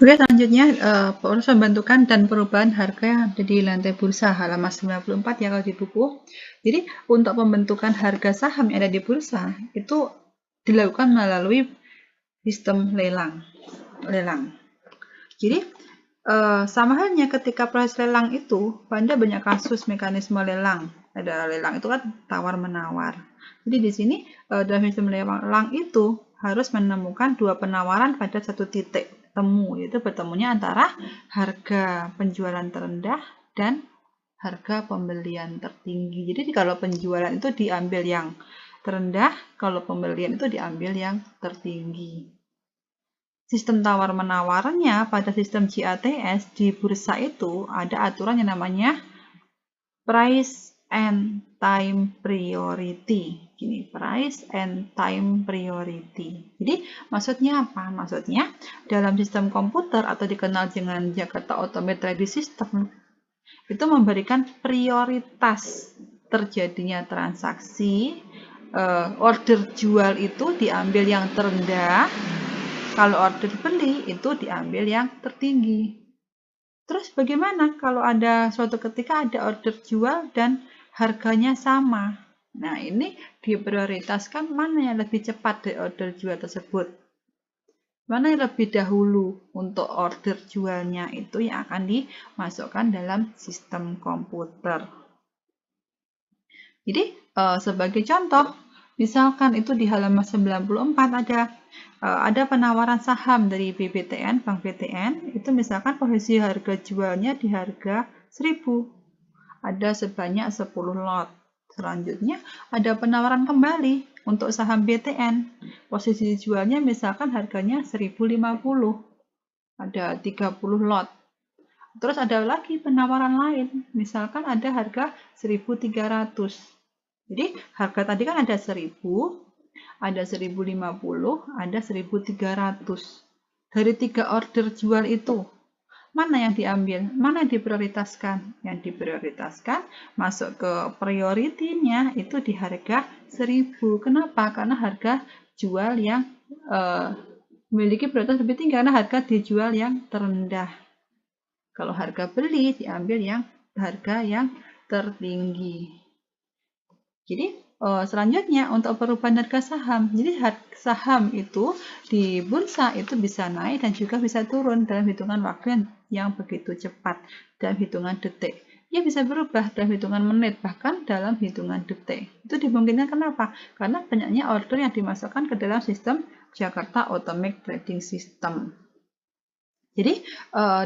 Oke, selanjutnya proses pembentukan dan perubahan harga yang ada di lantai bursa halaman 94 ya kalau di buku. Jadi untuk pembentukan harga saham yang ada di bursa itu dilakukan melalui sistem lelang. Jadi sama halnya ketika proses lelang itu pada banyak kasus mekanisme lelang. Ada lelang itu kan tawar menawar. Jadi di sini dalam sistem lelang itu harus menemukan dua penawaran pada satu titik temu, yaitu bertemunya antara harga penjualan terendah dan harga pembelian tertinggi. Jadi kalau penjualan itu diambil yang terendah, kalau pembelian itu diambil yang tertinggi. Sistem tawar-menawarnya pada sistem GATS di bursa itu ada aturan yang namanya price and time priority. Gini, price and time priority. Jadi, maksudnya apa? Maksudnya, dalam sistem komputer atau dikenal dengan Jakarta Automated Trading System, itu memberikan prioritas terjadinya transaksi, order jual itu diambil yang terendah, kalau order beli itu diambil yang tertinggi. Terus bagaimana kalau ada suatu ketika ada order jual dan harganya sama? Nah, ini diprioritaskan mana yang lebih cepat dari order jual tersebut. Mana yang lebih dahulu untuk order jualnya itu yang akan dimasukkan dalam sistem komputer. Jadi, sebagai contoh, misalkan itu di halaman 94 ada penawaran saham dari BBTN, Bank BTN, itu misalkan posisi harga jualnya di harga 1000. Ada sebanyak 10 lot. Selanjutnya, ada penawaran kembali untuk saham BTN. Posisi jualnya misalkan harganya 1050. Ada 30 lot. Terus ada lagi penawaran lain, misalkan ada harga 1300. Jadi harga tadi kan ada 1000, ada 1050, ada 1300. Dari 3 order jual itu, mana yang diambil? Mana yang diprioritaskan? Yang diprioritaskan masuk ke prioritinya itu di harga 1000. Kenapa? Karena harga jual yang memiliki prioritas lebih tinggi karena harga dijual yang terendah. Kalau harga beli diambil yang harga yang tertinggi. Jadi selanjutnya untuk perubahan harga saham. Jadi saham itu di bursa itu bisa naik dan juga bisa turun dalam hitungan waktu yang begitu cepat, dalam hitungan detik. Ia bisa berubah dalam hitungan menit, bahkan dalam hitungan detik. Itu dimungkinkan kenapa? Karena banyaknya order yang dimasukkan ke dalam sistem Jakarta Automated Trading System. Jadi,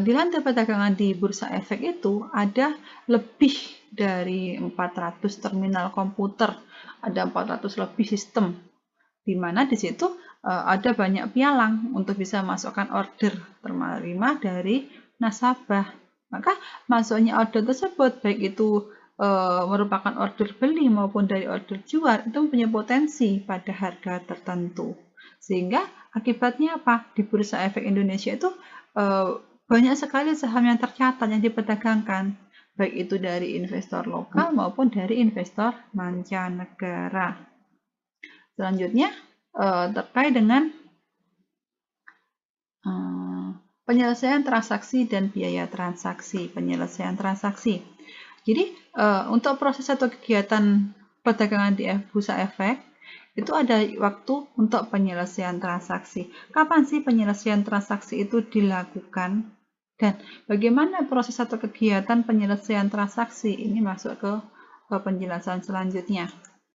di lantai perdagangan di Bursa Efek itu ada lebih dari 400 terminal komputer, ada 400 lebih sistem, di mana di situ ada banyak pialang untuk bisa masukkan order terima dari nasabah. Maka masuknya order tersebut, baik itu merupakan order beli maupun dari order jual, itu mempunyai potensi pada harga tertentu. Sehingga akibatnya apa? Di Bursa Efek Indonesia itu banyak sekali saham yang tercatat yang diperdagangkan, baik itu dari investor lokal maupun dari investor mancanegara. Selanjutnya terkait dengan penyelesaian transaksi dan biaya transaksi. Penyelesaian transaksi. Jadi untuk proses atau kegiatan perdagangan di Bursa Efek itu ada waktu untuk penyelesaian transaksi. Kapan sih penyelesaian transaksi itu dilakukan? Dan bagaimana proses atau kegiatan penyelesaian transaksi? Ini masuk ke penjelasan selanjutnya.